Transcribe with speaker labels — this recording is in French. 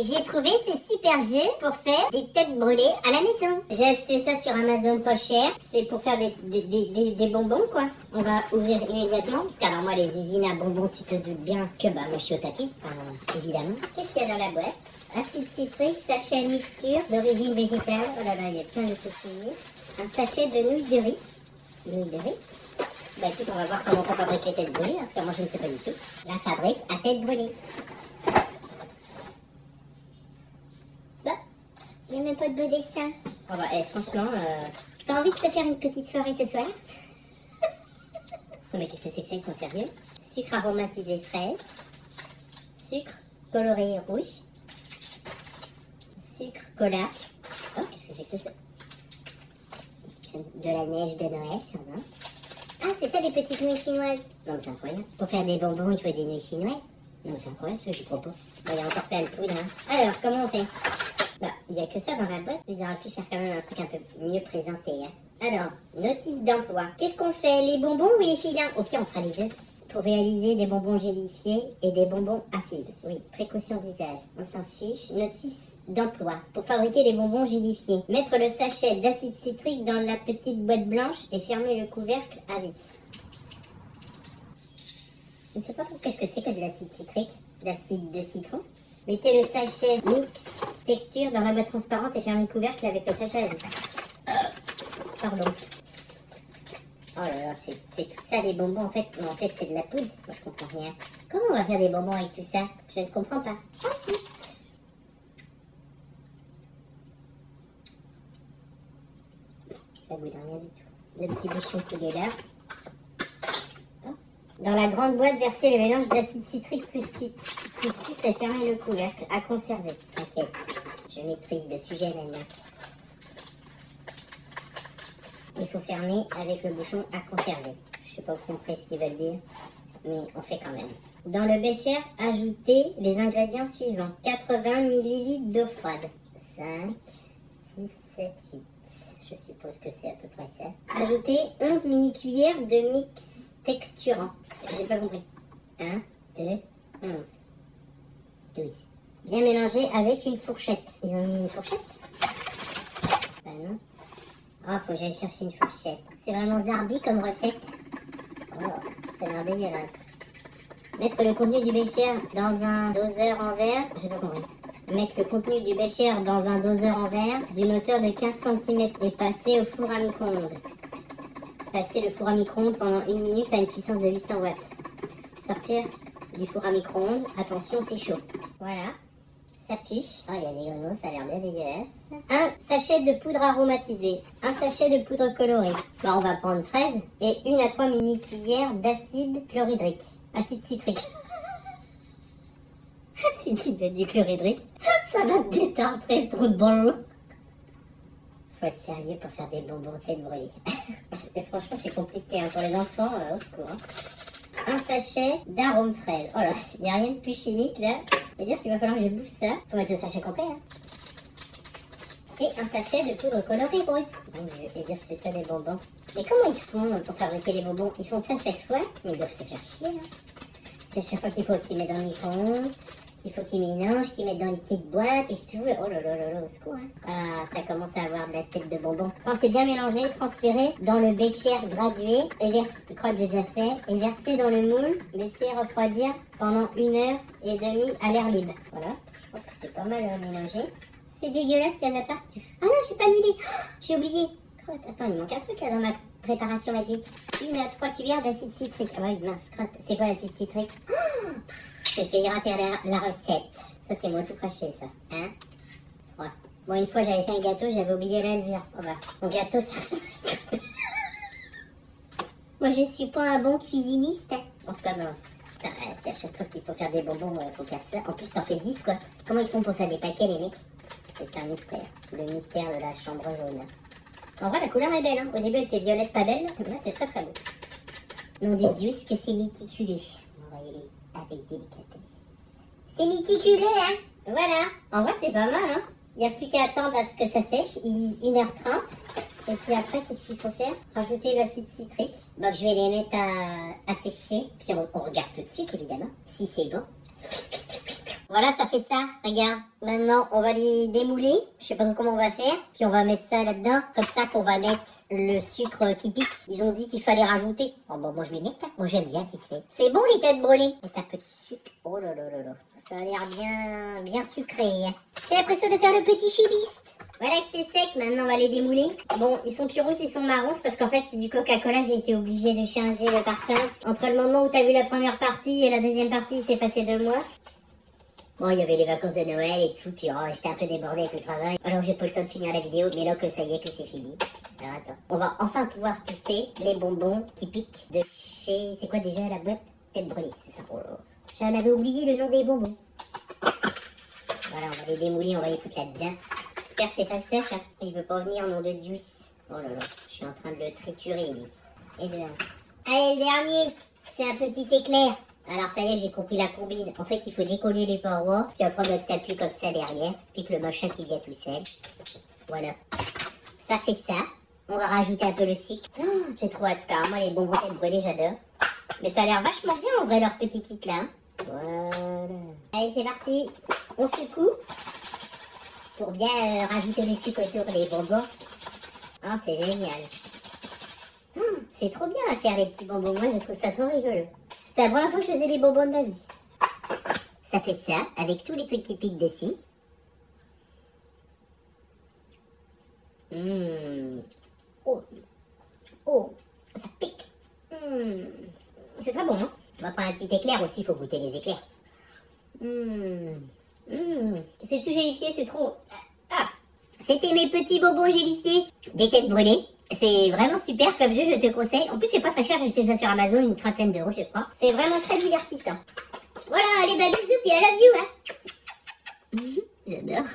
Speaker 1: J'ai trouvé ce super jeu pour faire des têtes brûlées à la maison. J'ai acheté ça sur Amazon pas cher. C'est pour faire des bonbons, quoi. On va ouvrir immédiatement. Parce qu'alors moi, les usines à bonbons, tu te doutes bien que bah moi je suis au taquet. Évidemment. Qu'est-ce qu'il y a dans la boîte? Acide citrique, sachet mixture d'origine végétale. Oh là là, il y a plein de petits. Un sachet de nouilles de riz. Nouilles de riz. Bah écoute, on va voir comment on fabrique les têtes brûlées, parce que moi je ne sais pas du tout. La fabrique à tête brûlée. Bah, il n'y a même pas de beau dessin. Oh bah, franchement, t'as envie de te faire une petite soirée ce soir? Non mais qu'est-ce que c'est que ça, ils sont sérieux? Sucre aromatisé fraise. Sucre coloré rouge. Sucre cola. Oh, qu'est-ce que c'est que ça? De la neige de Noël, sûrement. Ah, c'est ça les petites nouilles chinoises. Non mais c'est incroyable. Pour faire des bonbons, il faut des nouilles chinoises. Non mais c'est incroyable, je crois pas. Bon, il y a encore plein de poudre, hein. Alors, comment on fait? Bah, il n'y a que ça dans la boîte. Ils auraient pu faire quand même un truc un peu mieux présenté, hein. Alors, notice d'emploi. Qu'est-ce qu'on fait? Les bonbons ou les filins? Ok, on fera les deux. Pour réaliser des bonbons gélifiés et des bonbons à fil. Oui, précaution d'usage. On s'en fiche. Notice d'emploi. Pour fabriquer les bonbons gélifiés, mettre le sachet d'acide citrique dans la petite boîte blanche et fermer le couvercle à vis. Je ne sais pas trop qu'est-ce que c'est que de l'acide citrique. L'acide de citron. Mettez le sachet mix texture dans la boîte transparente et fermez le couvercle avec le sachet à vis. Pardon. Oh là là, c'est tout ça les bonbons en fait c'est de la poudre. Moi je comprends rien. Comment on va faire des bonbons avec tout ça? Je ne comprends pas. Ensuite. Ça goûte rien du tout. Le petit bouchon qui est là. Dans la grande boîte, versez le mélange d'acide citrique plus sucre et fermez le couvercle. À conserver. T'inquiète. Je maîtrise le sujet maintenant. Il faut fermer avec le bouchon à conserver. Je sais pas compris ce qu'ils veulent dire, mais on fait quand même. Dans le bécher, ajoutez les ingrédients suivants. 80 ml d'eau froide. 5, 6, 7, 8. Je suppose que c'est à peu près ça. Ajoutez 11 mini-cuillères de mix texturant. J'ai pas compris. 1, 2, 11. 12. Bien mélanger avec une fourchette. Ils ont mis une fourchette? Bah non. Oh, faut que j'aille chercher une fourchette. C'est vraiment zarbi comme recette. Oh, ça a l'air dégueulasse. Mettre le contenu du bécher dans un doseur en verre. J'ai pas compris. Mettre le contenu du bécher dans un doseur en verre d'une hauteur de 15 cm et passer au four à micro-ondes. Passer le four à micro-ondes pendant 1 minute à une puissance de 800 watts. Sortir du four à micro-ondes. Attention, c'est chaud. Voilà. Ça pue. Oh, il y a des grenouilles, ça a l'air bien dégueulasse. Un sachet de poudre aromatisée. Un sachet de poudre colorée. Bah, on va prendre 13 et 1 à 3 mini-cuillères d'acide chlorhydrique. Acide citrique. Si tu veux du chlorhydrique, ça va te détendre très trop de bon. Faut être sérieux pour faire des bonbons tête brûlée. Et franchement, c'est compliqué hein, pour les enfants, au secours. Hein. Un sachet d'arôme fraise. Oh là, il n'y a rien de plus chimique là. C'est-à-dire qu'il va falloir que je bouffe ça. Faut mettre le sachet complet. Hein. Et un sachet de poudre colorée rose. Mon Dieu, et dire que c'est ça des bonbons. Mais comment ils font pour fabriquer les bonbons? Ils font ça chaque fois, mais ils doivent se faire chier là. C'est à chaque fois qu'il faut qu'ils mettent dans le micro-ondes, qu'il faut qu'ils mélangent, qu'ils mettent dans les petites boîtes et tout. Oh là là là là, au secours. Hein. Ah, ça commence à avoir de la tête de bonbon. Quand c'est bien mélangé, transférez dans le bécher gradué et versez, je crois que j'ai déjà fait, et versez dans le moule, laissez refroidir pendant 1h30 à l'air libre. Voilà, je pense que c'est pas mal mélangé. C'est dégueulasse, il y en a partout. Ah non, j'ai pas mis les... Oh, j'ai oublié. Crotte, attends, il manque un truc là dans ma préparation magique. 1 à 3 cuillères d'acide citrique. Ah oui, mince, crotte. C'est quoi l'acide citrique? Oh, j'ai fait rater la recette. Ça, c'est moi tout craché, ça. Hein? 3. Bon, une fois, j'avais fait un gâteau, j'avais oublié la levure. Oh bah, mon gâteau, ça ressemble. Moi, je suis pas un bon cuisiniste. On recommence. C'est à chaque fois qu'il faut faire des bonbons, il faut faire ça. En plus, t'en fais 10, quoi. Comment ils font pour faire des paquets, les mecs? C'est un mystère. Le mystère de la chambre jaune. En vrai, la couleur est belle. Hein. Au début, elle était violette, pas belle. Là, c'est très très beau. Nom de Dieu, que c'est méticuleux. On va y aller avec délicatesse. C'est méticuleux, hein? Voilà. En vrai, c'est pas mal, hein? Il n'y a plus qu'à attendre à ce que ça sèche. Ils disent 1h30. Et puis après, qu'est-ce qu'il faut faire? Rajouter l'acide citrique. Donc, je vais les mettre à sécher. Puis on regarde tout de suite, évidemment. Si c'est bon. Voilà, ça fait ça, regarde. Maintenant, on va les démouler. Je sais pas trop comment on va faire. Puis on va mettre ça là-dedans. Comme ça qu'on va mettre le sucre qui pique. Ils ont dit qu'il fallait rajouter. Oh bon, moi je vais mettre. Moi j'aime bien, tu sais. C'est bon les têtes brûlées. Mettre un peu de sucre. Oh là là là là. Ça a l'air bien sucré. J'ai l'impression de faire le petit chibiste. Voilà que c'est sec, maintenant on va les démouler. Bon, ils sont plus rouges, ils sont marrons, c'est parce qu'en fait c'est du Coca-Cola, j'ai été obligée de changer le parfum. Entre le moment où t'as vu la première partie et la deuxième partie, il s'est passé 2 mois. Bon, il y avait les vacances de Noël et tout, puis oh, j'étais un peu débordée avec le travail. Alors j'ai pas le temps de finir la vidéo, mais là que ça y est, que c'est fini. Alors attends, on va enfin pouvoir tester les bonbons qui piquent de chez... C'est quoi déjà la boîte? Tête brûlée, c'est ça. Oh là là. J'en avais oublié le nom des bonbons. Voilà, on va les démouler, on va les foutre là-dedans. J'espère que c'est fastoche, hein. Il veut pas venir, nom de Dieu. Oh là là, je suis en train de le triturer, lui. Et de là. Allez, le dernier, c'est un petit éclair. Alors ça y est, j'ai compris la combine. En fait, il faut décoller les parois, puis après on t'appuie comme ça derrière, puis que le machin qui vient tout seul. Voilà. Ça fait ça. On va rajouter un peu le sucre. Oh, j'ai trop hâte, car moi les bonbons tête brûlée, j'adore. Mais ça a l'air vachement bien en vrai, leur petit kit là. Voilà. Allez, c'est parti. On secoue. Pour bien rajouter le sucre autour des bonbons. Oh, c'est génial. Oh, c'est trop bien à faire les petits bonbons. Moi, je trouve ça trop rigolo. C'est la première fois que je faisais des bonbons de ma vie. Ça fait ça, avec tous les trucs qui piquent dessus. Oh. Oh, ça pique. C'est très bon, hein. On va prendre un petit éclair aussi, il faut goûter les éclairs. C'est tout gélifié, c'est trop... Ah. C'était mes petits bonbons gélifiés des têtes brûlées. C'est vraiment super comme jeu, je te conseille. En plus, c'est pas très cher, j'ai acheté ça sur Amazon, une 30aine d'euros, je crois. C'est vraiment très divertissant. Voilà, allez, bah bisous, puis I love you, hein. J'adore.